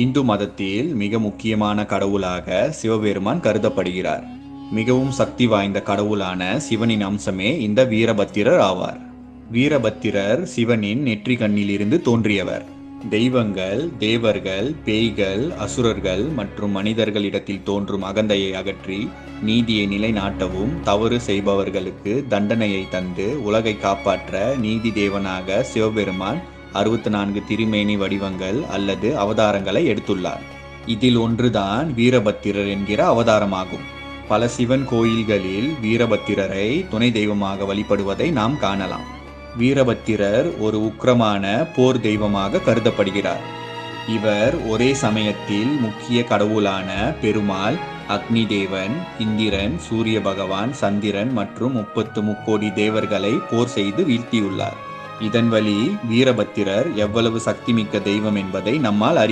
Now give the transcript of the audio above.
இந்து மதத்தில் மிக முக்கியமான கடவுளாக சிவபெருமான் கருதப்படுகிறார். மிகவும் சக்தி வாய்ந்த கடவுளான சிவனின் அம்சமே இந்த வீரபத்திரர் ஆவார். வீரபத்திரர் சிவனின் நெற்றி கண்ணிலிருந்து தோன்றியவர். தெய்வங்கள், தேவர்கள், பேய்கள், அசுரர்கள் மற்றும் மனிதர்களிடத்தில் தோன்றும் அகந்தையை அகற்றி நீதியை நிலைநாட்டவும் தவறு செய்பவர்களுக்கு தண்டனையை தந்து உலகை காப்பாற்ற நீதி தேவனாக சிவபெருமான் 64 திருமேனி வடிவங்கள் அல்லது அவதாரங்களை எடுத்துள்ளார். இதில் ஒன்றுதான் வீரபத்திரர் என்கிற அவதாரமாகும். பல சிவன் கோயில்களில் வீரபத்திரரை துணை தெய்வமாக வழிபடுவதை நாம் காணலாம். வீரபத்திரர் ஒரு உக்கிரமான போர் தெய்வமாக கருதப்படுகிறார். இவர் ஒரே சமயத்தில் முக்கிய கடவுளான பெருமாள், அக்னி தேவன், இந்திரன், சூரிய பகவான், சந்திரன் மற்றும் 30 முக்கோடி தேவர்களை போர் செய்து வீழ்த்தியுள்ளார். இதன் வழி வீரபத்திரர் எவ்வளவு சக்திமிக்க தெய்வம் என்பதை நம்மால் அறிய